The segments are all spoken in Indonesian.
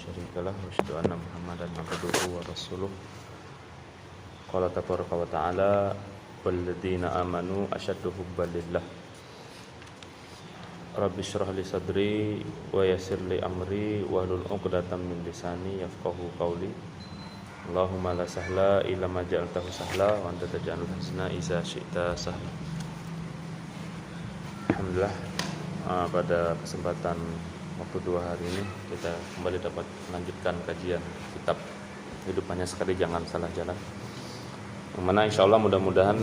شريك له وأشهد أن محمدا عبده ورسوله قال تبارك وتعالى والذين آمنوا أشد حبا لله رب اشرح لي صدري ويسر لي أمري واحلل عقدة من لساني يفقهوا قولي اللهم لا سهلا إلا ما جعلته سهلا وأنت تجعل الحزن إذا شئت سهلا. Alhamdulillah, pada kesempatan waktu 2 hari ini kita kembali dapat melanjutkan kajian kitab Hidup Hanya Sekali Jangan Salah Jalan, yang mana insya Allah mudah-mudahan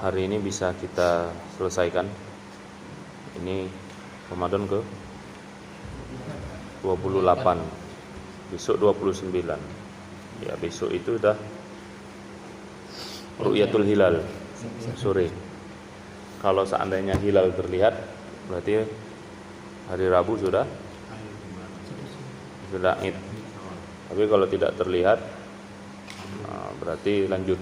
hari ini bisa kita selesaikan. Ini Ramadan ke 28, besok 29. Ya, besok itu udah Ru'yatul Hilal sore. Kalau seandainya hilal terlihat, berarti hari Rabu sudah Id. Tapi kalau tidak terlihat, berarti lanjut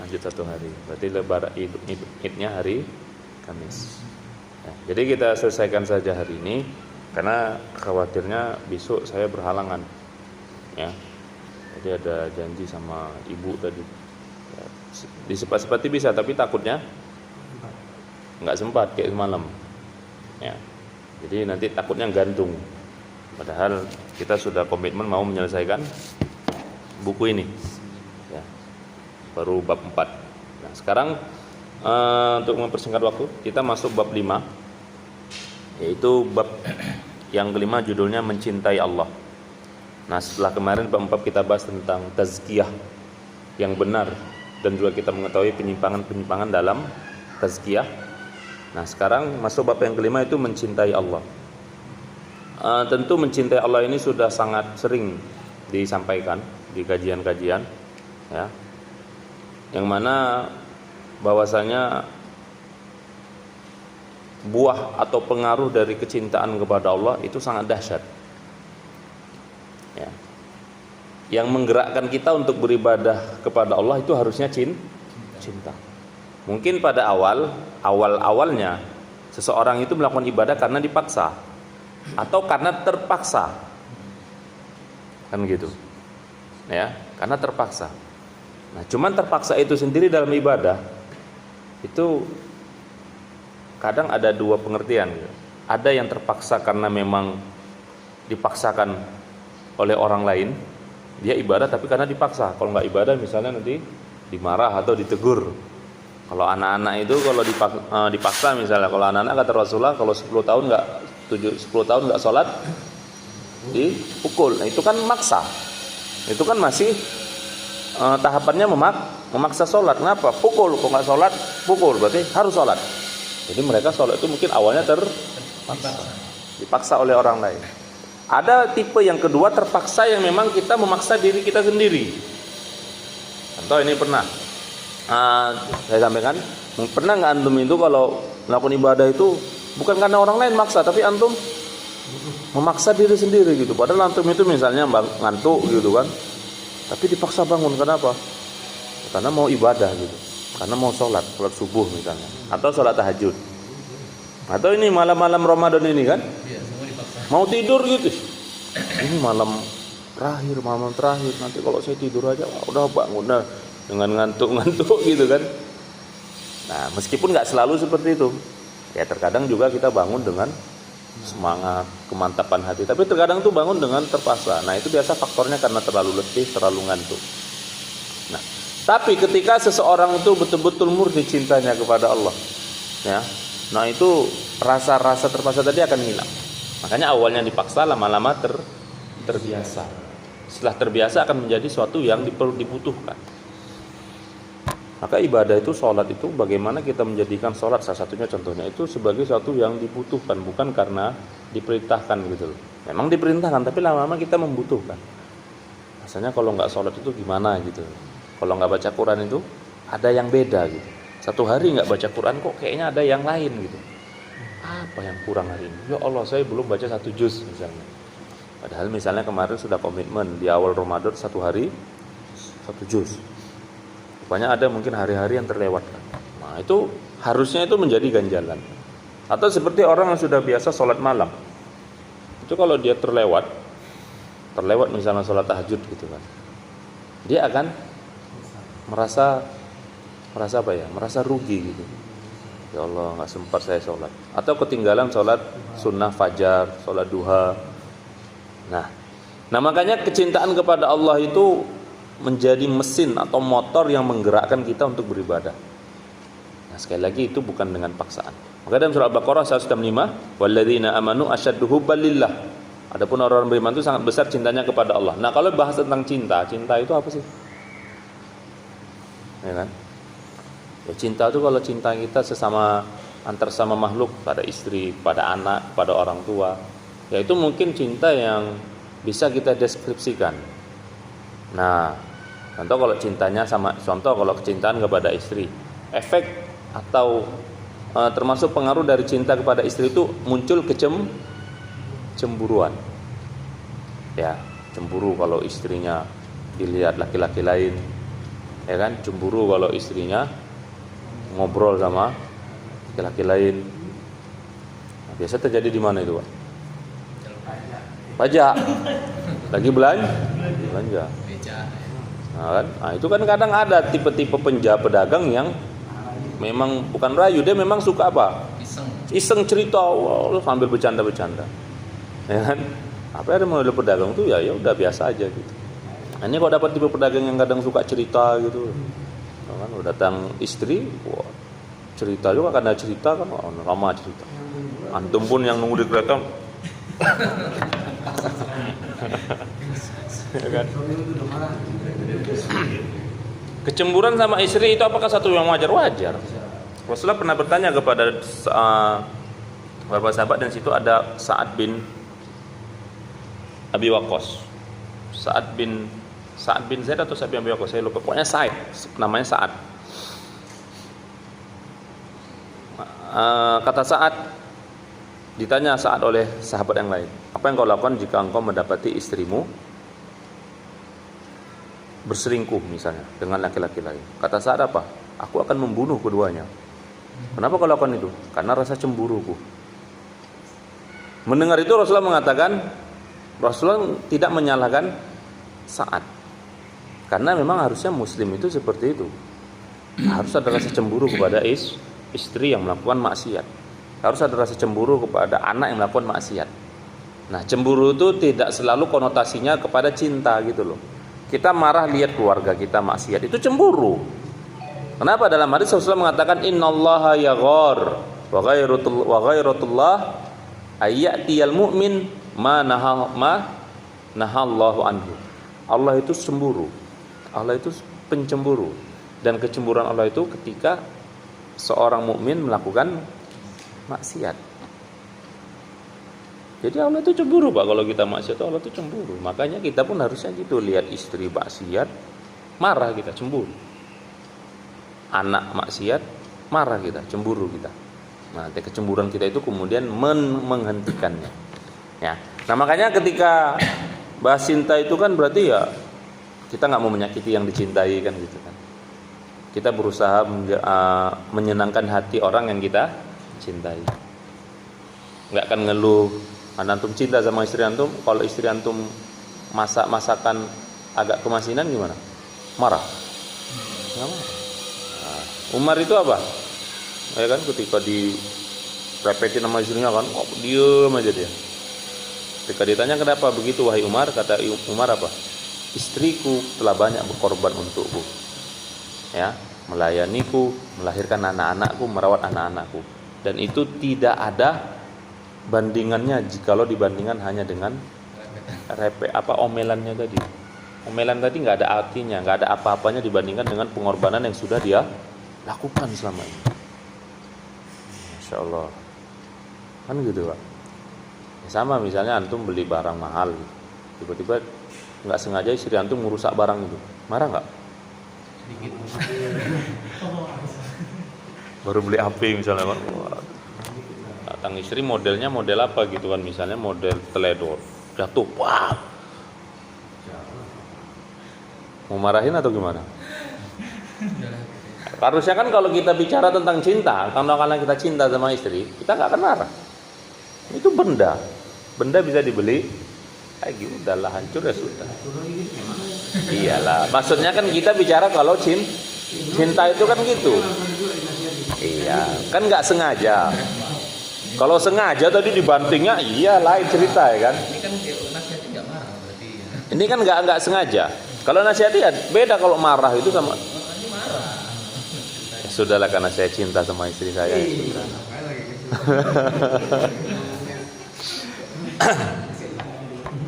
1 hari. Berarti lebaran Idnya hari Kamis. Ya, jadi kita selesaikan saja hari ini, karena khawatirnya besok saya berhalangan. Ya, jadi ada janji sama ibu tadi. Ya, disepat-sepati bisa, tapi takutnya nggak sempat kayak semalam. Ya, jadi nanti takutnya gantung. Padahal kita sudah komitmen mau menyelesaikan buku ini. Ya, baru bab 4. Nah, sekarang untuk mempersingkat waktu, kita masuk bab 5, yaitu bab yang kelima, judulnya Mencintai Allah. Nah, setelah kemarin bab 4 kita bahas tentang tazkiyah yang benar, dan juga kita mengetahui penyimpangan-penyimpangan dalam tazkiyah. Nah, sekarang masuk bab yang kelima, itu mencintai Allah. Tentu mencintai Allah ini sudah sangat sering disampaikan di kajian-kajian, ya, yang mana bahwasanya buah atau pengaruh dari kecintaan kepada Allah itu sangat dahsyat. Ya. Yang menggerakkan kita untuk beribadah kepada Allah itu harusnya cinta. Mungkin pada awalnya seseorang itu melakukan ibadah karena dipaksa atau karena terpaksa, kan gitu, ya, karena terpaksa. Nah, cuman terpaksa itu sendiri dalam ibadah itu kadang ada 2 pengertian. Ada yang terpaksa karena memang dipaksakan oleh orang lain, dia ibadah tapi karena dipaksa. Kalau nggak ibadah misalnya nanti dimarah atau ditegur. Kalau anak-anak itu kalau dipaksa misalnya, kalau anak-anak kata Rasulullah, kalau 10 tahun nggak sholat dipukul. Nah, itu kan maksa. Itu kan masih tahapannya memaksa sholat. Kenapa? Pukul. Kalau nggak sholat pukul, berarti harus sholat. Jadi mereka sholat itu mungkin awalnya dipaksa oleh orang lain. Ada tipe yang kedua, terpaksa, yang memang kita memaksa diri kita sendiri. Contoh ini pernah saya sampaikan, pernah nggak antum itu kalau melakukan ibadah itu bukan karena orang lain maksa, tapi antum memaksa diri sendiri gitu. Padahal antum itu misalnya ngantuk gitu kan, tapi dipaksa bangun. Kenapa? Karena mau ibadah gitu, karena mau sholat subuh misalnya, atau sholat tahajud, atau ini malam-malam Ramadan ini kan, mau tidur gitu. Ini malam terakhir, nanti kalau saya tidur aja udah bangun dah dengan ngantuk gitu kan. Nah, meskipun nggak selalu seperti itu, ya terkadang juga kita bangun dengan semangat, kemantapan hati, tapi terkadang tuh bangun dengan terpaksa. Nah, itu biasa faktornya karena terlalu letih, terlalu ngantuk. Nah, tapi ketika seseorang itu betul-betul murni cintanya kepada Allah, ya, nah itu rasa-rasa terpaksa tadi akan hilang. Makanya awalnya dipaksa, lama-lama terbiasa. Setelah terbiasa akan menjadi suatu yang dibutuhkan. Maka ibadah itu, sholat itu, bagaimana kita menjadikan sholat, salah satunya contohnya itu sebagai suatu yang dibutuhkan, bukan karena diperintahkan gitu loh. Memang diperintahkan, tapi lama-lama kita membutuhkan. Rasanya kalau nggak sholat itu gimana gitu. Kalau nggak baca Quran itu ada yang beda gitu. 1 hari nggak baca Quran kok kayaknya ada yang lain gitu. Apa yang kurang hari ini? Ya Allah, saya belum baca 1 juz misalnya. Padahal misalnya kemarin sudah komitmen di awal Ramadan 1 hari 1 juz. Rupanya ada mungkin hari-hari yang terlewatkan. Nah, itu harusnya itu menjadi ganjalan. Atau seperti orang yang sudah biasa sholat malam, itu kalau dia terlewat misalnya sholat tahajud gitu kan, dia akan merasa apa ya, merasa rugi gitu. Ya Allah, nggak sempat saya sholat, atau ketinggalan sholat sunnah fajar, sholat duha. Nah makanya kecintaan kepada Allah itu menjadi mesin atau motor yang menggerakkan kita untuk beribadah. Nah sekali lagi itu bukan dengan paksaan. Maka dalam surah Al-Baqarah 165, walladzina amanu asyaddu hubban lillah. Adapun orang beriman itu sangat besar cintanya kepada Allah. Nah kalau bahas tentang cinta itu apa sih? Ya kan? Ya, cinta itu kalau cinta kita antar sama makhluk, pada istri, pada anak, pada orang tua, ya itu mungkin cinta yang bisa kita deskripsikan. Nah, kalau kecintaan kepada istri, efek atau termasuk pengaruh dari cinta kepada istri itu muncul cemburuan. Ya, cemburu kalau istrinya dilihat laki-laki lain, ya kan? Cemburu kalau istrinya ngobrol sama laki-laki lain. Nah, biasa terjadi di mana itu, Pak? Pajak. Lagi belanja. Nah, kan? Nah, itu kan kadang ada tipe-tipe pedagang yang memang bukan rayu, dia memang suka apa? Iseng cerita, sambil bercanda-bercanda. Ya kan? Apa ada model pedagang itu ya udah biasa aja gitu. Nah, ini kok dapat tipe pedagang yang kadang suka cerita gitu. Kan datang istri, cerita juga, karena cerita kan lama cerita. Antum pun yang nunggu di kereta. Ya kan? Kecemburuan sama istri itu apakah satu yang wajar? Rasulullah pernah bertanya kepada beberapa sahabat, dan situ ada Sa'ad bin Abi Waqqas. Sa'ad bin Zaid atau Sa'ad bin Abi Waqqas, saya lupa. Pokoknya Sa'id, namanya Sa'ad. Kata Sa'ad, ditanya Sa'ad oleh sahabat yang lain, apa yang kau lakukan jika engkau mendapati istrimu berselingkuh misalnya dengan laki-laki lain? Kata Sa'ad apa? Aku akan membunuh keduanya. Kenapa kau lakukan itu? Karena rasa cemburuku. Mendengar itu Rasulullah tidak menyalahkan Sa'ad, karena memang harusnya muslim itu seperti itu. Harus ada rasa cemburu kepada istri yang melakukan maksiat. Harus ada rasa cemburu kepada anak yang melakukan maksiat. Nah, cemburu itu tidak selalu konotasinya kepada cinta gitu loh. Kita marah lihat keluarga kita maksiat, itu cemburu. Kenapa? Dalam hadis Rasulullah mengatakan innallaha yaghar wa ghairatullah ayyatiyal mu'min ma nahallahu anhu. Allah itu cemburu. Allah itu pencemburu, dan kecemburuan Allah itu ketika seorang mukmin melakukan maksiat. Jadi Allah itu cemburu, Pak. Kalau kita maksiat, Allah itu cemburu. Makanya kita pun harusnya gitu, lihat istri maksiat, marah kita, cemburu. Anak maksiat, marah kita, cemburu kita. Nah, kecemburuan kita itu kemudian menghentikannya. Ya. Nah, makanya ketika bahas cinta itu kan berarti ya kita nggak mau menyakiti yang dicintai kan gitu kan. Kita berusaha menyenangkan hati orang yang kita cintai. Nggak akan ngeluh. Antum cinta sama istri antum, kalau istri antum masak masakan agak kemasinan gimana? Marah? Nggak marah. Nah, Umar itu apa? Ya kan, ketika direpetin sama istrinya kan, diem aja dia. Ketika ditanya kenapa begitu wahai Umar, kata Umar apa? Istriku telah banyak berkorban untukku, ya, melayaniku, melahirkan anak-anakku, merawat anak-anakku, dan itu tidak ada bandingannya jikalau dibandingkan hanya dengan omelannya tadi. Omelan tadi nggak ada artinya, nggak ada apa-apanya dibandingkan dengan pengorbanan yang sudah dia lakukan selama ini. Masya Allah, kan gitu Pak. Sama misalnya antum beli barang mahal, tiba-tiba nggak sengaja istri antum merusak barang itu, marah nggak? Sedikit. Baru beli HP misalnya, datang istri modelnya model apa gitu kan, misalnya model teledor, jatuh, wah, mau marahin atau gimana? Harusnya kan kalau kita bicara tentang cinta, karena kita cinta sama istri, kita nggak akan marah. Itu benda Benda bisa dibeli, udahlah hancur ya sudah. Iyalah, maksudnya kan kita bicara kalau cinta itu kan gitu. Iya, kan nggak sengaja. Kalau sengaja tadi dibantingnya, iya lain cerita ya kan. Ini kan nasihati nggak marah berarti. Ini kan nggak sengaja. Kalau nasihati ya beda, kalau marah itu sama. Ini marah. Ya, sudahlah, karena saya cinta sama istri saya. Sudah.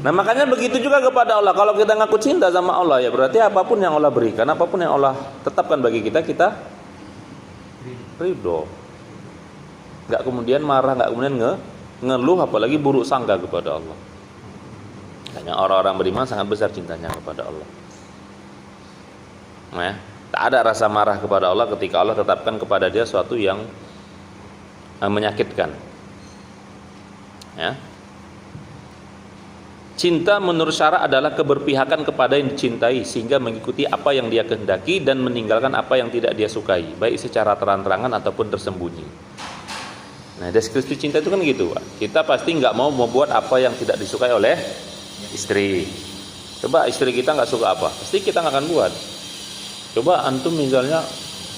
Nah makanya begitu juga kepada Allah. Kalau kita ngaku cinta sama Allah, ya berarti apapun yang Allah berikan, apapun yang Allah tetapkan bagi kita, kita ridho. Nggak kemudian marah, nggak kemudian ngeluh, apalagi buruk sangka kepada Allah. Hanya orang-orang beriman sangat besar cintanya kepada Allah. Nah, tak ada rasa marah kepada Allah ketika Allah tetapkan kepada dia sesuatu yang menyakitkan. Ya. Cinta menurut syara adalah keberpihakan kepada yang dicintai sehingga mengikuti apa yang dia kehendaki dan meninggalkan apa yang tidak dia sukai, baik secara terang-terangan ataupun tersembunyi. Nah, deskripsi cinta itu kan gitu, Pak. Kita pasti nggak mau membuat apa yang tidak disukai oleh istri. Coba istri kita nggak suka apa, pasti kita nggak akan buat. Coba antum misalnya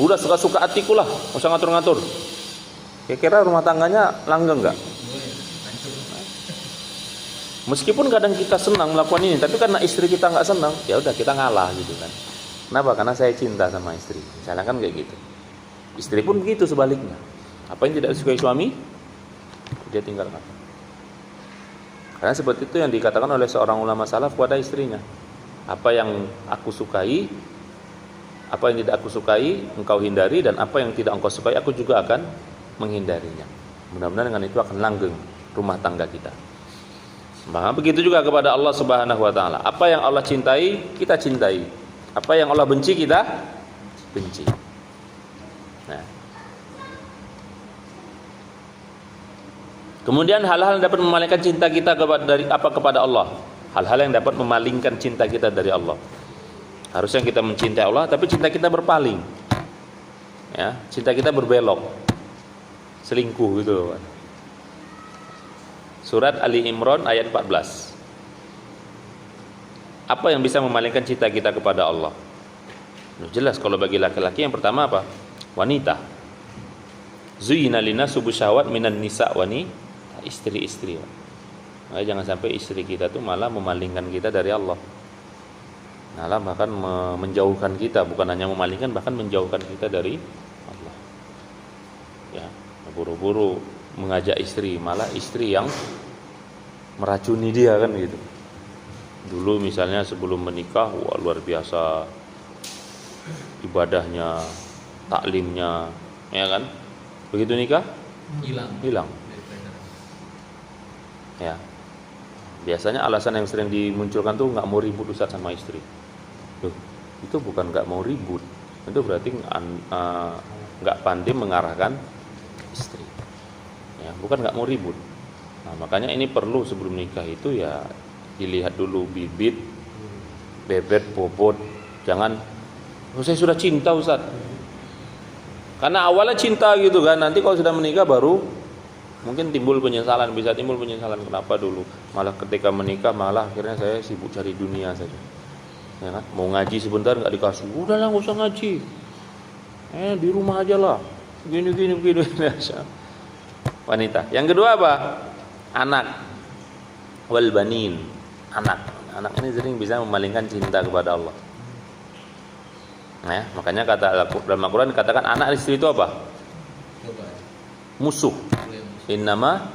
udah suka-suka hatiku lah, nggak usah ngatur-ngatur. Kira-kira rumah tangganya langgeng nggak? Meskipun kadang kita senang melakukan ini, tapi karena istri kita nggak senang, ya udah kita ngalah gitu kan. Kenapa? Karena saya cinta sama istri. Misalnya kan kayak gitu. Istri pun begitu sebaliknya. Apa yang tidak disukai suami, dia tinggalkan. Karena seperti itu yang dikatakan oleh seorang ulama salaf kepada istrinya. Apa yang aku sukai, apa yang tidak aku sukai, engkau hindari, dan apa yang tidak engkau sukai, aku juga akan menghindarinya. Mudah-mudahan dengan itu akan langgeng rumah tangga kita. Maka begitu juga kepada Allah Subhanahu wa taala. Apa yang Allah cintai, kita cintai. Apa yang Allah benci, kita benci. Nah. Kemudian hal-hal yang dapat memalingkan cinta kita kepada Allah. Hal-hal yang dapat memalingkan cinta kita dari Allah. Harusnya kita mencintai Allah, tapi cinta kita berpaling. Ya, cinta kita berbelok. Selingkuh gitu. Surat Ali Imran ayat 14. Apa yang bisa memalingkan cinta kita kepada Allah? Jelas kalau bagi laki-laki yang pertama apa? Wanita. Zuyyina linnasu bisyahawat minan nisa istri-istri. Nah, jangan sampai istri kita tuh malah memalingkan kita dari Allah. Malah bahkan menjauhkan kita, bukan hanya memalingkan, bahkan menjauhkan kita dari Allah. Ya, buru-buru mengajak istri, malah istri yang meracuni dia kan gitu. Dulu misalnya sebelum menikah, wah luar biasa ibadahnya, taklimnya, ya kan? Begitu nikah, hilang. Ya, biasanya alasan yang sering dimunculkan tuh nggak mau ribut Ustaz sama istri. Loh, itu bukan nggak mau ribut, itu berarti nggak pandai mengarahkan istri. Ya, bukan nggak mau ribut. Nah, makanya ini perlu sebelum nikah itu ya dilihat dulu bibit, bebet, bobot. Jangan, saya sudah cinta Ustaz. Karena awalnya cinta gitu kan, nanti kalau sudah menikah baru mungkin timbul penyesalan, bisa timbul penyesalan kenapa dulu. Malah ketika menikah malah akhirnya saya sibuk cari dunia saja. Ya kan? Mau ngaji sebentar nggak dikasih, udahlah nggak usah ngaji. Di rumah aja lah. Gini. Wanita. Yang kedua apa? Anak. Wal banin. Anak ini sering bisa memalingkan cinta kepada Allah. Nah, makanya kata dalam Al-Quran dikatakan anak istri itu apa? Musuh. Innama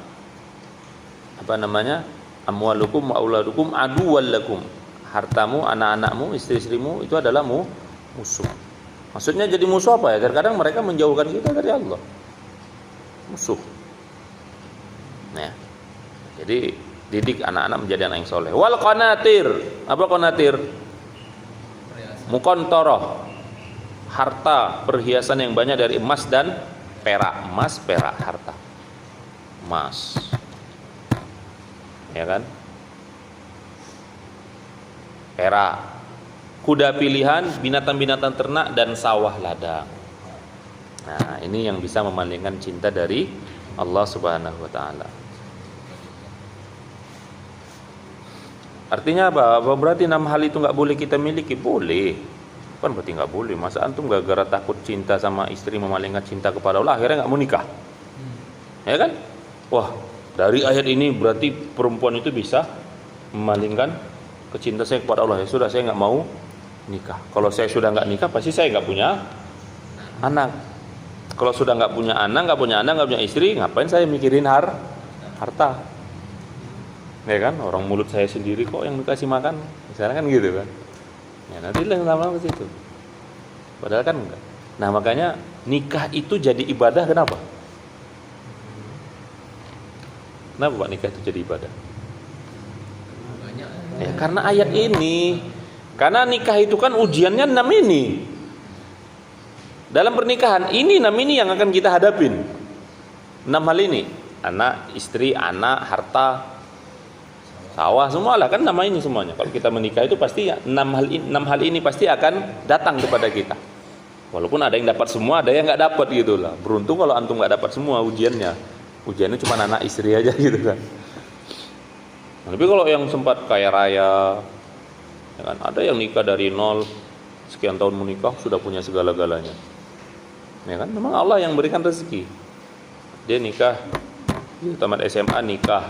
amwalukum wa auladukum aduwwal lakum. Hartamu, anak-anakmu, istri-istrimu itu adalah musuh. Maksudnya jadi musuh apa ya? Terkadang mereka menjauhkan kita dari Allah. Musuh. Nah, jadi didik anak-anak menjadi anak yang soleh. Wal qanatir. Apa qanatir? Muqantarah. Harta, perhiasan yang banyak dari emas dan perak. Emas, perak, harta. Emas. Ya kan? Perak. Kuda pilihan, binatang-binatang ternak dan sawah ladang. Nah, ini yang bisa memalingkan cinta dari Allah Subhanahu wa taala. Artinya apa? Apa berarti 6 hal itu nggak boleh kita miliki? Boleh. Kan berarti nggak boleh. Masa antum gara-gara takut cinta sama istri, memalingkan cinta kepada Allah, akhirnya nggak mau nikah? Ya kan? Wah, dari ayat ini berarti perempuan itu bisa memalingkan kecintaan saya kepada Allah. Ya sudah, saya nggak mau nikah. Kalau saya sudah nggak nikah, pasti saya nggak punya anak. Kalau sudah nggak punya anak, nggak punya istri, ngapain saya mikirin harta? Ya kan, orang mulut saya sendiri kok yang dikasih makan, misalnya kan gitu kan. Ya nanti lama-lama ke situ. Padahal kan enggak. Nah makanya nikah itu jadi ibadah, kenapa? Kenapa Pak nikah itu jadi ibadah? Banyak. Ya karena ayat ini. Karena nikah itu kan ujiannya 6 ini. Dalam pernikahan ini 6 ini yang akan kita hadapin. 6 hal ini, anak, istri, anak, harta, sawah, semua lah kan nama ini semuanya. Kalau kita menikah itu pasti 6 hal ini pasti akan datang kepada kita. Walaupun ada yang dapat semua, ada yang nggak dapat gitu lah. Beruntung kalau antum nggak dapat semua ujiannya. Ujiannya cuma anak istri aja gitu kan. Nah, tapi kalau yang sempat kaya raya, ya kan, ada yang nikah dari nol, sekian tahun menikah sudah punya segala-galanya. Ya kan, memang Allah yang berikan rezeki. Dia nikah, dia tamat SMA nikah.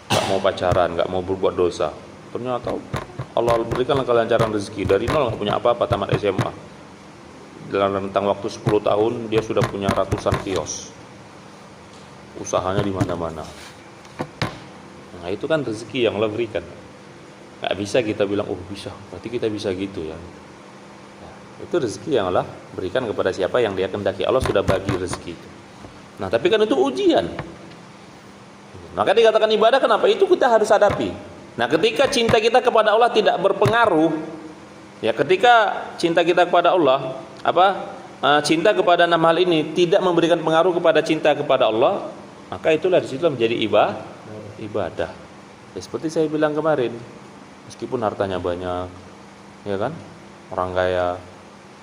Gak mau pacaran, gak mau berbuat dosa. Ternyata Allah berikanlah kelancaran rezeki. Dari nol gak punya apa-apa, tamat SMA. Dalam rentang waktu 10 tahun dia sudah punya ratusan kios. Usahanya di mana-mana. Nah itu kan rezeki yang Allah berikan. Gak bisa kita bilang, oh bisa, berarti kita bisa gitu ya. Nah, itu rezeki yang Allah berikan kepada siapa yang dia kehendaki. Allah sudah bagi rezeki itu. Nah tapi kan itu ujian. Maka dikatakan ibadah, kenapa? Itu kita harus hadapi. Nah ketika cinta kita kepada Allah tidak berpengaruh, ya ketika cinta kita kepada Allah, cinta kepada 6 hal ini tidak memberikan pengaruh kepada cinta kepada Allah, maka itulah disitu menjadi ibadah. Ya, seperti saya bilang kemarin, meskipun hartanya banyak, ya kan, orang kaya,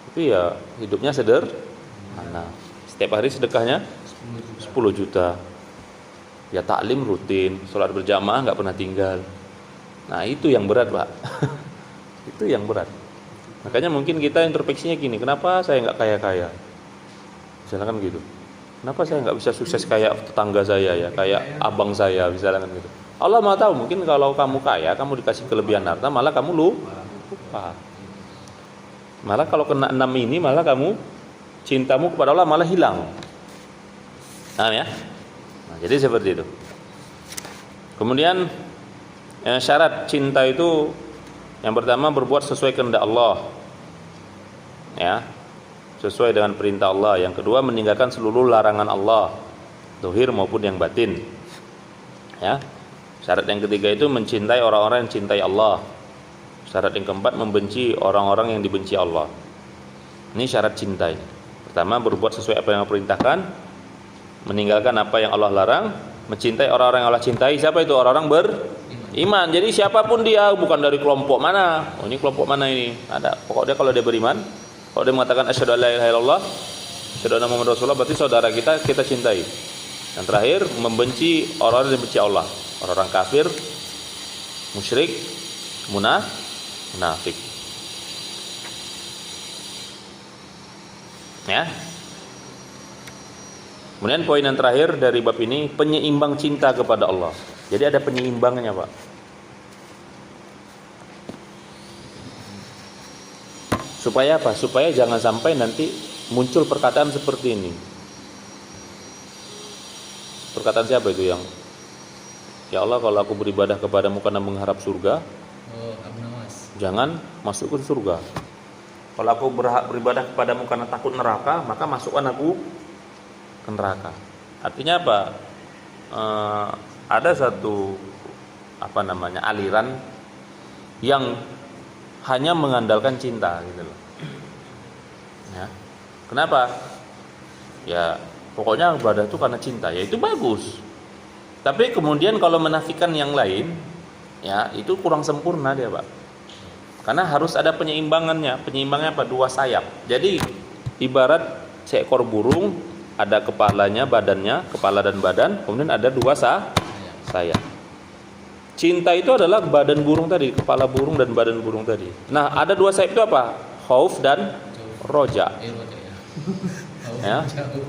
tapi ya hidupnya sederhana. Setiap hari sedekahnya 10 juta. Ya taklim rutin, sholat berjamaah nggak pernah tinggal. Nah itu yang berat Pak. Itu yang berat. Makanya mungkin kita introspeksinya gini, kenapa saya nggak kaya-kaya? Misalkan gitu. Kenapa saya nggak bisa sukses kayak tetangga saya ya, kayak abang saya, misalkan gitu. Allah mau tahu, mungkin kalau kamu kaya, kamu dikasih kelebihan harta, malah kamu lupa. Malah kalau kena 6 ini, malah kamu cintamu kepada Allah malah hilang. Paham ya? Nah, jadi seperti itu. Kemudian syarat cinta itu yang pertama berbuat sesuai kehendak Allah, ya, sesuai dengan perintah Allah. Yang kedua meninggalkan seluruh larangan Allah, zahir maupun yang batin. Ya. Syarat yang ketiga itu mencintai orang-orang yang cintai Allah. Syarat yang keempat membenci orang-orang yang dibenci Allah. Ini syarat cinta ini. Pertama berbuat sesuai apa yang Allah perintahkan, meninggalkan apa yang Allah larang, mencintai orang-orang yang Allah cintai. Siapa itu? Orang-orang beriman. Jadi siapapun dia, bukan dari kelompok mana. Oh ini kelompok mana ini? Ada. Pokoknya kalau dia beriman, kalau dia mengatakan asyhadu an la ilaha illallah, asyhadu anna muhammadar rasulullah, berarti saudara kita cintai. Yang terakhir membenci orang-orang yang benci Allah. Orang-orang kafir, musyrik, munafik. Ya. Kemudian poin yang terakhir dari bab ini, penyeimbang cinta kepada Allah. Jadi ada penyeimbangnya Pak. Supaya apa? Supaya jangan sampai nanti muncul perkataan seperti ini. Perkataan siapa itu yang, ya Allah kalau aku beribadah kepadamu karena mengharap surga, jangan masukkan surga. Kalau aku beribadah kepadamu karena takut neraka, maka masukkan aku ke neraka. Artinya apa? Ada satu aliran yang hanya mengandalkan cinta gitu loh. Ya. Kenapa? Ya pokoknya ibadah itu karena cinta, ya itu bagus. Tapi kemudian kalau menafikan yang lain, ya itu kurang sempurna dia Pak. Karena harus ada penyeimbangannya. Penyeimbangannya apa? 2 sayap. Jadi ibarat seekor burung, ada kepalanya, badannya, kepala dan badan, kemudian ada 2 sayap. cinta itu adalah badan burung tadi, kepala burung dan badan burung tadi. Nah, ada dua sayap itu apa? Khauf dan roja. Roja ya. Ya. Jauh.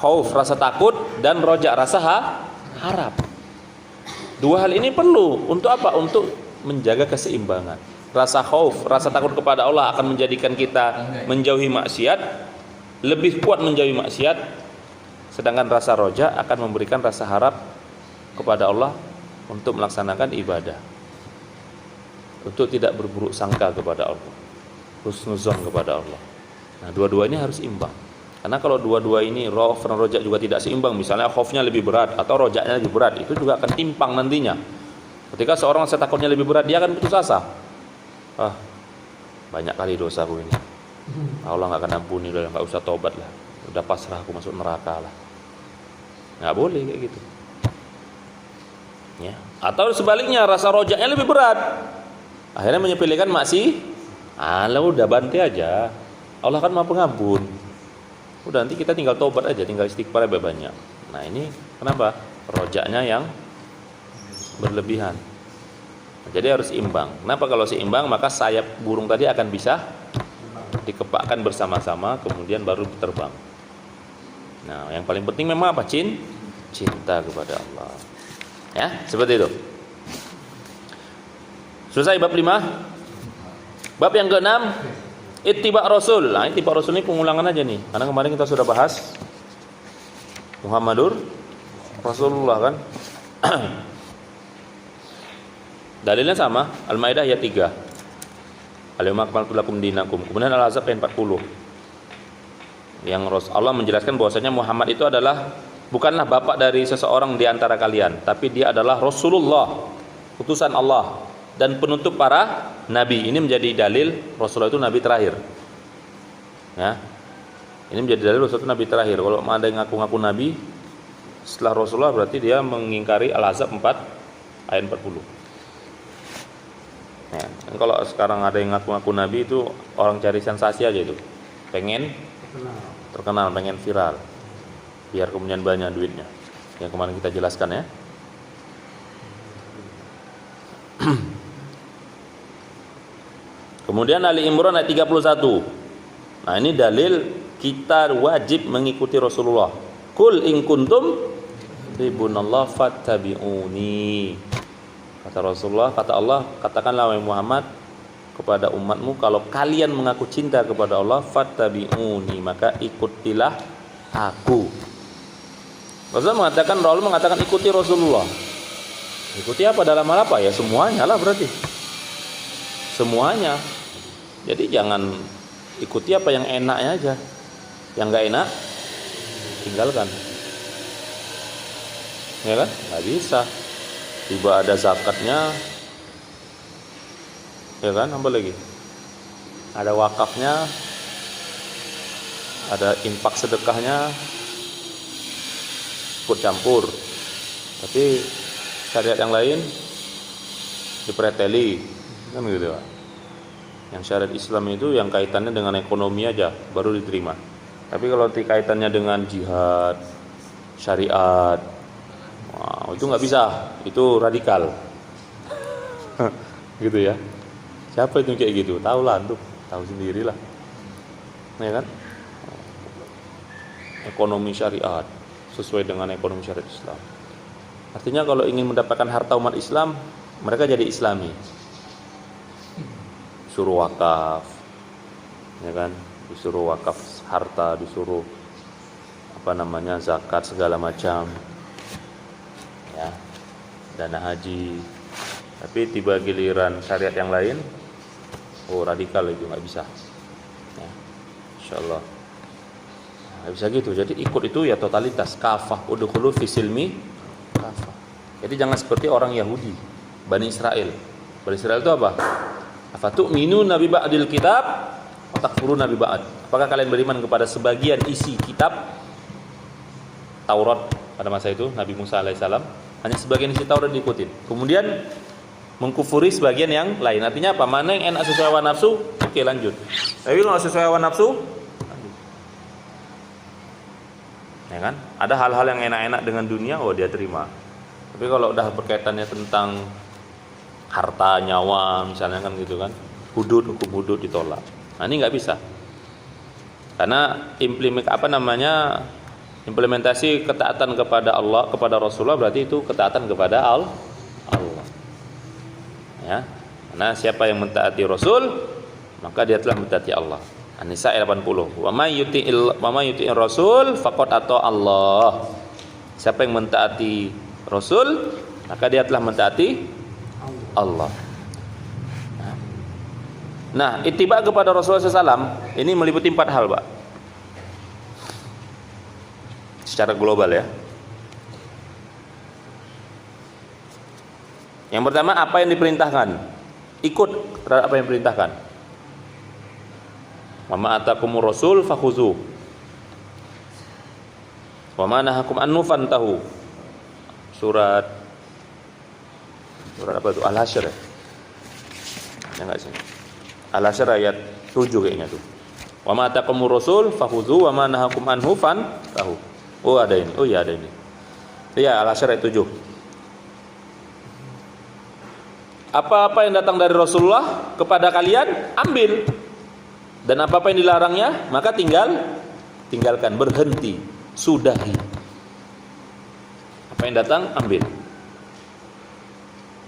Khauf rasa takut dan roja rasa harap. Dua hal ini perlu untuk apa? Untuk menjaga keseimbangan. Rasa khauf, rasa takut kepada Allah akan menjadikan kita menjauhi maksiat, lebih kuat menjauhi maksiat. Sedangkan rasa roja akan memberikan rasa harap kepada Allah untuk melaksanakan ibadah, untuk tidak berburuk sangka kepada Allah, husnuzon kepada Allah. Nah, dua-duanya harus imbang. Karena kalau dua-dua ini khauf dan roja juga tidak seimbang, misalnya khaufnya lebih berat atau rojaknya lebih berat, itu juga akan timpang nantinya. Ketika seorang rasa takutnya lebih berat, dia akan putus asa. Banyak kali dosaku ini, Allah nggak akan ampuni, udah nggak usah tobat lah, udah pasrah aku masuk neraka lah. Nggak boleh kayak gitu. Ya. Atau sebaliknya rasa rojaknya lebih berat, akhirnya menyepelekan Allah udah bantai aja, Allah kan maha pengampun, udah nanti kita tinggal tobat aja, tinggal istighfar banyak. Nah ini kenapa rojaknya yang berlebihan. Jadi harus imbang. Kenapa? Kalau seimbang maka sayap burung tadi akan bisa dikepakkan bersama-sama, kemudian baru terbang. Nah yang paling penting memang apa? Cinta kepada Allah. Ya, seperti itu. Selesai bab 5. Bab yang ke-6, ittiba Rasul. Nah, ittiba Rasul ini pengulangan aja nih. Karena kemarin kita sudah bahas Muhammadur Rasulullah kan. Dalilnya sama, Al-Maidah ayat 3. Al-yawma akmaltu lakum dinakum. Kemudian Al-Ahzab ayat 40. Yang Allah menjelaskan bahwasanya Muhammad itu adalah bukanlah bapak dari seseorang di antara kalian, tapi dia adalah Rasulullah, utusan Allah dan penutup para nabi. Ini menjadi dalil Rasulullah itu nabi terakhir. Ya. Ini menjadi dalil Rasulullah itu nabi terakhir. Kalau ada yang ngaku-ngaku nabi setelah Rasulullah, berarti dia mengingkari Al-Ahzab 4 ayat 40. Ya. Dan kalau sekarang ada yang ngaku-ngaku nabi itu orang cari sensasi aja itu. Pengen terkenal, pengen viral, biar kemudian banyak duitnya. Yang kemarin kita jelaskan ya. Kemudian Ali Imran ayat 31. Nah, ini dalil kita wajib mengikuti Rasulullah. Qul in kuntum tuhibbunallah fattabi'uni. Kata Rasulullah, kata Allah, katakanlah wahai Muhammad kepada umatmu, kalau kalian mengaku cinta kepada Allah, fattabi'uni, maka ikutilah aku. Rasulullah mengatakan ikuti Rasulullah. Ikuti apa dalam hal apa? Ya semuanya lah berarti. Semuanya. Jadi jangan ikuti apa yang enaknya aja. Yang enggak enak tinggalkan. Ya kan? Enggak bisa. Tiba ada zakatnya. Ya kan? Apa lagi? Ada wakafnya. Ada infak sedekahnya, ikut campur. Tapi syariat yang lain dipreteli, kan gitu Pak. Yang syariat Islam itu yang kaitannya dengan ekonomi aja baru diterima. Tapi kalau kaitannya dengan jihad, syariat, wow, itu nggak bisa, itu radikal. Gitu ya. Siapa itu kayak gitu? Tahu lah, tuh, tahu sendirilah. Ya kan? Ekonomi syariat sesuai dengan ekonomi syariat Islam. Artinya kalau ingin mendapatkan harta umat Islam, mereka jadi Islami. Suruh wakaf, ya kan? Disuruh wakaf harta, disuruh zakat segala macam, ya, dana haji. Tapi tiba giliran syariat yang lain, radikal itu nggak bisa. Ya, insyaallah. Nggak bisa gitu. Jadi ikut itu ya totalitas, kafah, udkhulu fi silmi kafah. Jadi jangan seperti orang Yahudi, Bani Israel. Bani Israel itu apa? Afatu'minuna bi ba'dil kitab wa takfuruna bi ba'd. Apakah kalian beriman kepada sebagian isi kitab Taurat pada masa itu Nabi Musa alaihissalam? Hanya sebagian isi Taurat diikutin. Kemudian mengkufuri sebagian yang lain. Artinya apa? Mana yang enak sesuai hawa nafsu, oke lanjut. Tapi kalau sesuai hawa nafsu, ya kan? Ada hal-hal yang enak-enak dengan dunia, dia terima. Tapi kalau udah berkaitannya tentang harta, nyawa misalnya kan gitu kan. Hukum hudud ditolak. Nah, ini nggak bisa. Karena implementasi ketaatan kepada Allah, kepada Rasulullah berarti itu ketaatan kepada Allah. Ya. Karena siapa yang mentaati Rasul, maka dia telah mentaati Allah. An-Nisa ayat 80. Wa may yuti'ir Rasul faqad ata Allah. Siapa yang mentaati Rasul, maka dia telah mentaati Allah. Nah, ittiba kepada Rasulullah SAW ini meliputi 4 hal, Pak. Secara global ya. Yang pertama, apa yang diperintahkan? Ikut terhadap apa yang diperintahkan. Wa ma atakumur rasul fakhuzu. Wa ma nahakum anhu fantahu. Surat apa itu? Al-Hasyr ya? Ya enggak sih? Al-Hasyr ayat 7 kayaknya tuh. Wa ma atakumur rasul fakhuzu wa ma nahakum anhu fantahu. Oh, ada ini. Oh iya, ada ini. Iya, Al-Hasyr ayat 7. Apa-apa yang datang dari Rasulullah kepada kalian, ambil. Dan apa-apa yang dilarangnya, maka tinggalkan, berhenti, sudahi. Apa yang datang, ambil.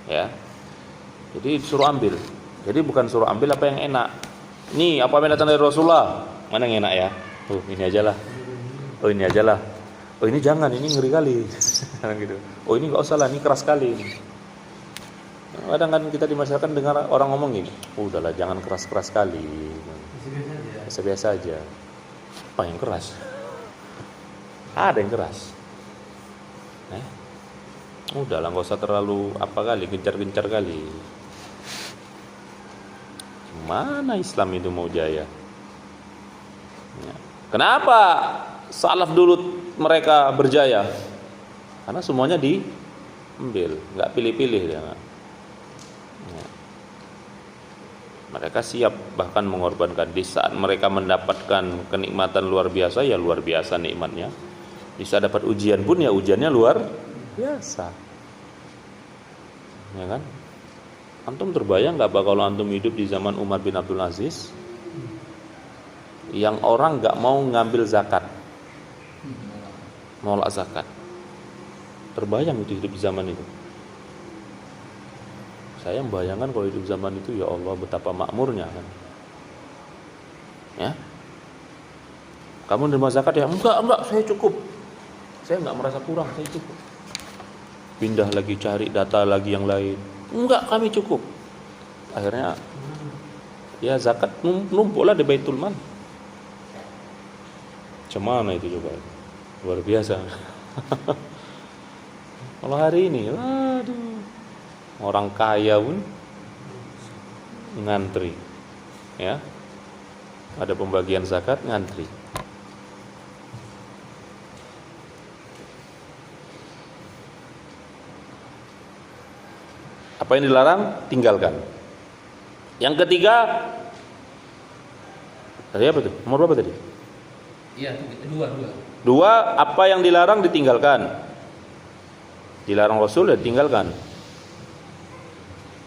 Ya. Jadi suruh ambil. Jadi bukan suruh ambil apa yang enak. Nih, apa yang datang dari Rasulullah, mana yang enak ya? Oh, ini aja lah. Oh, ini aja lah. Oh, ini jangan, ini ngeri kali. Gitu. Oh, ini enggak usah lah, ini keras sekali. Kadang kan kita di masyarakat dengar orang ngomong gini, udahlah jangan keras-keras kali, biasa-biasa aja. Apa yang keras? Ada yang keras. Udahlah nggak usah terlalu gencar-gencar kali. Gimana Islam itu mau jaya? Kenapa salaf dulu mereka berjaya? Karena semuanya diambil, nggak pilih-pilih dia. Mereka siap bahkan mengorbankan. Di saat mereka mendapatkan kenikmatan luar biasa, ya luar biasa nikmatnya. Di saat dapat ujian pun ya ujiannya luar biasa. Ya kan? Antum terbayang nggak kalau antum hidup di zaman Umar bin Abdul Aziz, yang orang nggak mau ngambil zakat, nolak zakat. Terbayang itu hidup di zaman itu. Saya membayangkan kalau hidup zaman itu, ya Allah betapa makmurnya kan. Ya. Kamu nerima zakat ya? Enggak, saya cukup. Saya enggak merasa kurang, saya cukup. Pindah lagi cari data lagi yang lain. Enggak, kami cukup. Akhirnya ya zakat numpuklah di Baitul Mal. Cemana itu coba? Luar biasa. Kalau hari ini, waduh. Orang kaya pun ngantri, ya. Ada pembagian zakat ngantri. Apa yang dilarang, tinggalkan. Yang ketiga, tadi apa tuh? Nomor berapa tadi? Iya, dua. Dua, apa yang dilarang ditinggalkan. Dilarang Rasul ya tinggalkan.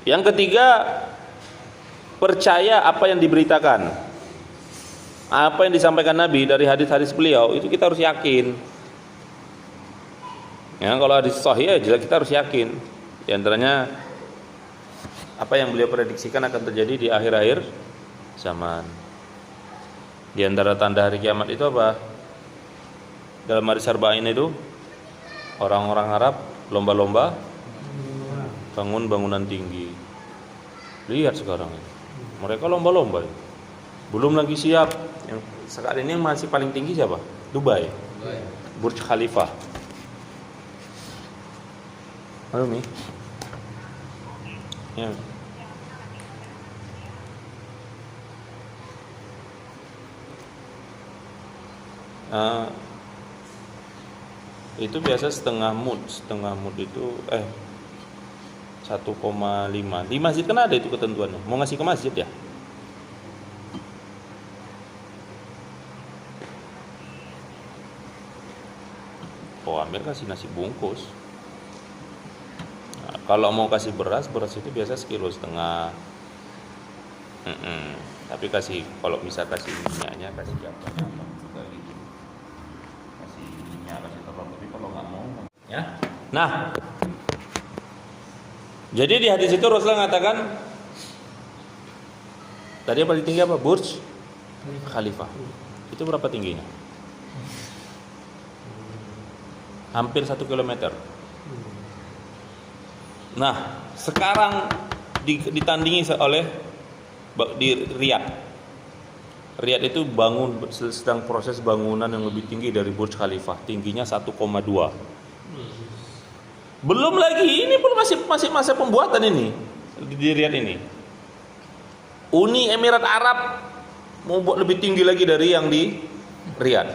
Yang ketiga, percaya apa yang diberitakan, apa yang disampaikan Nabi dari hadis-hadis beliau, itu kita harus yakin. Ya, kalau hadis sahih ya kita harus yakin. Di antaranya apa yang beliau prediksikan akan terjadi di akhir-akhir zaman. Di antara tanda hari kiamat itu apa? Dalam hadis Arba'in itu orang-orang Arab lomba-lomba bangun bangunan tinggi. Lihat sekarang mereka lomba-lomba. Belum lagi siap. Yang saat ini masih paling tinggi siapa? Dubai. Burj Khalifa. Halo Mi. Ya. Itu biasa setengah mud itu 1,5. Di masjid kan ada itu ketentuannya. Mau ngasih ke masjid ya? Oh, ambil kasih nasi bungkus. Nah, Kalau mau kasih beras itu biasa 1,5 kilo. Tapi kalau bisa kasih minyaknya, kasih apa juga gitu. Kasih minyak, kasih telur. Tapi kalau nggak mau, ya. Nah, jadi di hadis itu Rasulullah mengatakan, tadi yang paling tinggi apa? Burj Khalifah. Itu berapa tingginya? Hampir 1 kilometer. Nah, sekarang ditandingi oleh di Riyadh. Riyadh itu sedang proses bangunan yang lebih tinggi dari Burj Khalifah, tingginya 1,2. Belum lagi, ini pun masih masa pembuatan ini di Riyadh ini. Uni Emirat Arab mau buat lebih tinggi lagi dari yang di Riyadh,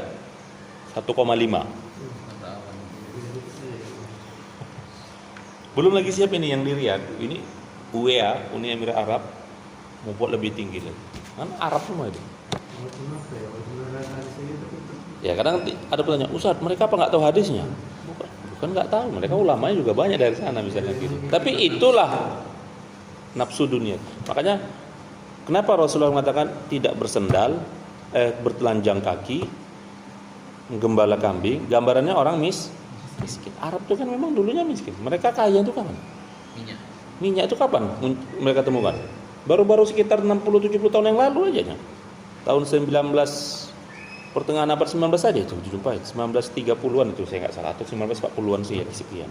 1,5. Belum lagi siap ini yang di Riyadh. Ini UEA, Uni Emirat Arab, mau buat lebih tinggi lagi. Kan Arab semua itu. Ya kadang ada pertanyaan, Ustaz, mereka apa nggak tahu hadisnya? Bukan nggak tahu, mereka ulamanya juga banyak dari sana misalnya gitu. Tapi itulah nafsu dunia. Makanya kenapa Rasulullah mengatakan tidak bersendal, bertelanjang kaki, menggembala kambing? Gambarannya orang miskin. Arab itu kan memang dulunya miskin. Mereka kaya itu kapan? Minyak itu kapan mereka temukan? Baru-baru sekitar 60-70 tahun yang lalu aja. Tahun pertengahan abad 19 saja itu dijumpai. 1930-an itu saya nggak salah, atau 1940-an sih ya, sekian.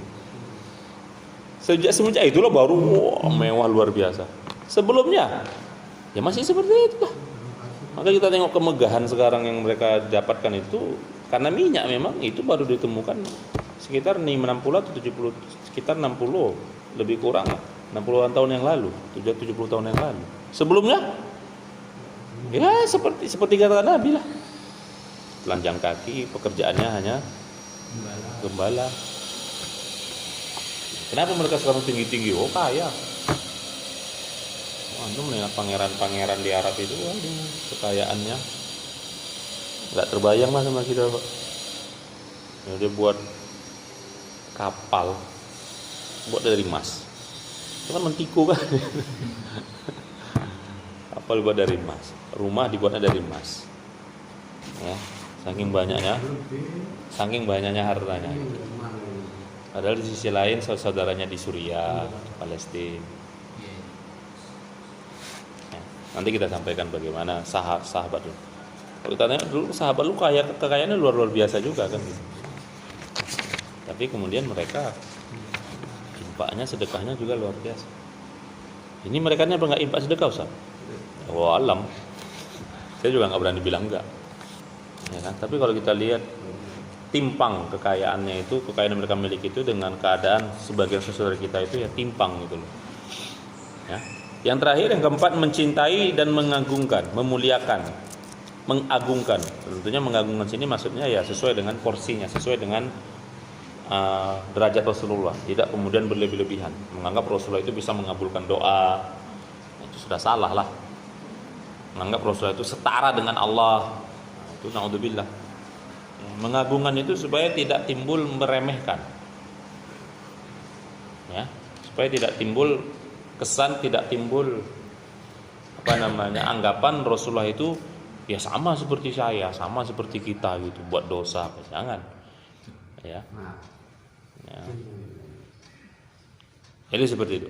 Semenjak itulah baru mewah luar biasa. Sebelumnya ya masih seperti itu lah. Maka kita tengok kemegahan sekarang yang mereka dapatkan itu karena minyak memang itu baru ditemukan sekitar 60 atau 70, sekitar 60 lebih kurang lah, 60-an tahun yang lalu, 70 tahun yang lalu. Sebelumnya ya seperti kata Nabi lah. Telanjang kaki, pekerjaannya hanya gembala. Kenapa mereka sekarang tinggi-tinggi? Oh kaya. Antum lihat pangeran-pangeran di Arab itu, aduh, kekayaannya nggak terbayang lah sama kita, Pak. Ya, dia buat kapal, buat dari emas. Itu kan mentiku kan. Kapal buat dari emas, rumah dibuatnya dari emas. Ya, saking banyaknya hartanya. Padahal di sisi lain saudaranya di Suriah, Palestina. Nanti kita sampaikan bagaimana sahabat dulu. Kalau tanya dulu sahabat lu kekayaannya luar biasa juga kan. Tapi kemudian mereka infaknya, sedekahnya juga luar biasa. Ini mereka ini apa nggak infak sedekah, Ustaz? Oh alam. Saya juga nggak berani bilang enggak. Ya kan? Tapi kalau kita lihat timpang kekayaannya itu, kekayaan yang mereka miliki itu dengan keadaan sebagian saudara kita itu ya timpang gitu loh. Ya. Yang terakhir, yang keempat, mencintai dan mengagungkan, memuliakan, mengagungkan. Tentunya mengagungkan sini maksudnya ya sesuai dengan porsinya, sesuai dengan derajat Rasulullah. Tidak kemudian berlebih-lebihan. Menganggap Rasulullah itu bisa mengabulkan doa, itu sudah salah lah. Menganggap Rasulullah itu setara dengan Allah, itu naudzubillah. Mengagungkan itu supaya tidak timbul meremehkan, ya, supaya tidak timbul kesan, tidak timbul anggapan Rasulullah itu ya sama seperti saya, sama seperti kita gitu, buat dosa, jangan, ya. Jadi seperti itu.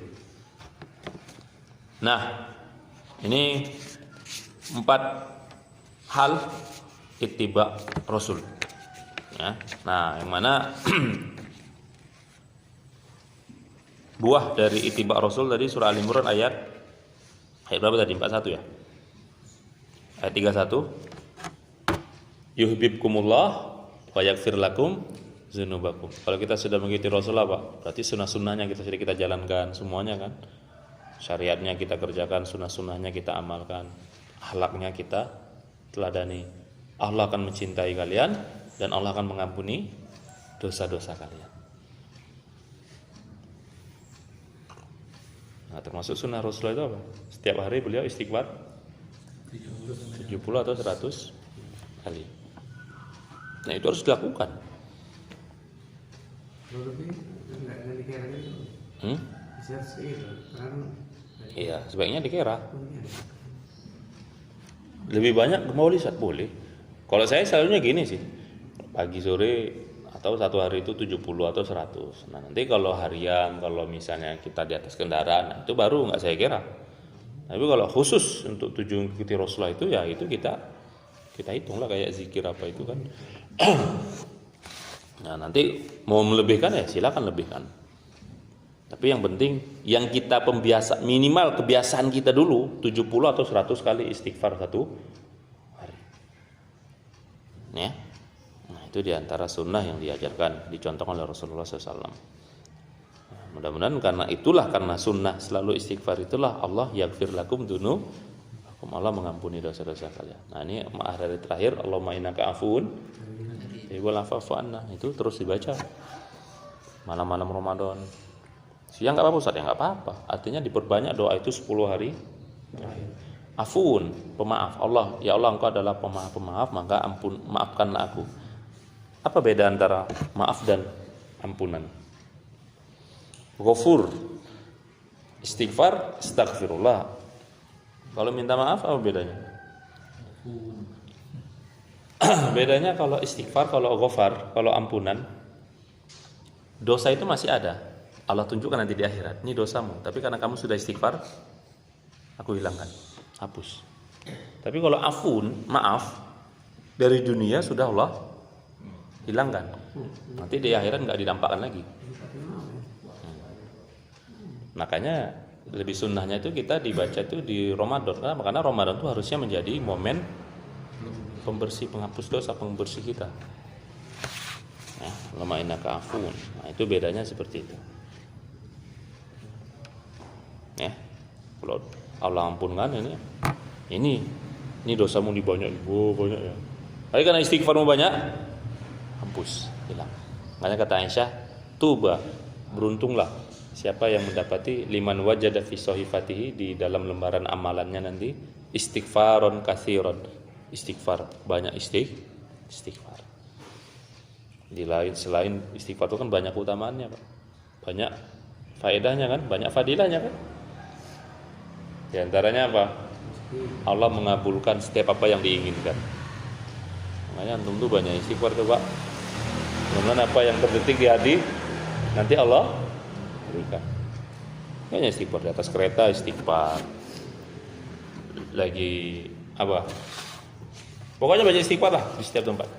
Nah, ini 4 hal ittiba Rasul. Ya. Nah, yang mana buah dari ittiba Rasul tadi surah Al-Imran ayat berapa tadi? 41 ya? Ayat 31. Yuhibbukumullah wa yaghfir lakum dzunubakum. Kalau kita sudah mengikuti Rasul apa? Berarti sunnah-sunnahnya sudah kita jalankan semuanya kan? Syariatnya kita kerjakan, sunnah-sunnahnya kita amalkan, akhlaknya kita teladani. Allah akan mencintai kalian dan Allah akan mengampuni dosa-dosa kalian. Nah, termasuk sunnah Rasulullah itu apa? Setiap hari beliau istighfar 70 atau 100 kali. Nah, itu harus dilakukan. Iya, sebaiknya dikira. Lebih banyak mau lisat boleh. Kalau saya selalunya gini sih, pagi sore atau satu hari itu 70 atau 100. Nah nanti kalau harian, kalau misalnya kita di atas kendaraan, nah, itu baru nggak saya kira. Tapi kalau khusus untuk tujuan ikuti Rasulullah itu ya itu kita hitunglah kayak zikir apa itu kan. Nah nanti mau melebihkan ya silakan lebihkan. Tapi yang penting yang kita minimal kebiasaan kita dulu 70 atau 100 kali istighfar satu hari. Ya. Nah, itu diantara sunnah yang diajarkan, dicontohkan oleh Rasulullah SAW. Nah, mudah-mudahan karena sunnah selalu istighfar itulah Allah yaghfir lakum dunubakum, Allah mengampuni dosa-dosa kalian. Nah, ini hari terakhir Allahumma innaka afuwun tuhibbul afwa fa'fu anna, itu terus dibaca malam-malam Ramadan. Siang nggak apa-apa Ustaz, ya nggak apa-apa. Artinya diperbanyak doa itu 10 hari. Afun, pemaaf. Allah, ya Allah Engkau adalah pemaaf, maka maafkanlah aku. Apa beda antara maaf dan ampunan? Ghafur, istighfar, astaghfirullah. Kalau minta maaf apa bedanya? Bedanya kalau istighfar, kalau ghafar, kalau ampunan, dosa itu masih ada. Allah tunjukkan nanti di akhirat, ini dosamu, tapi karena kamu sudah istighfar, aku hilangkan, hapus. Tapi kalau afun, maaf, dari dunia sudah Allah hilangkan, nanti di akhirat nggak didampakkan lagi. Makanya lebih sunnahnya itu kita dibaca itu di Ramadan, karena Ramadan itu harusnya menjadi momen pembersih, penghapus dosa, pembersih kita. Allahumma innaka afuwun. Nah, itu bedanya seperti itu. Ya, kalau Allah ampunkan ini dosamu banyak ya. Tapi karena istighfarmu banyak, hapus, hilang. Makanya kata Aisyah, tuba, beruntunglah siapa yang mendapati liman wajada fi sahifatihi, di dalam lembaran amalannya nanti istighfaron katsiron, istighfar banyak, istighfar. Selain istighfar itu kan banyak keutamaannya, Pak. Banyak faedahnya kan, banyak fadilahnya kan. Di antaranya apa? Allah mengabulkan setiap apa yang diinginkan. Makanya antum tuh banyak istighfar tuh, Pak. Mudah-mudahan apa yang terdetik di hati nanti Allah berikan. Banyak istighfar, di atas kereta istighfar. Lagi apa? Pokoknya banyak istighfar lah di setiap tempat.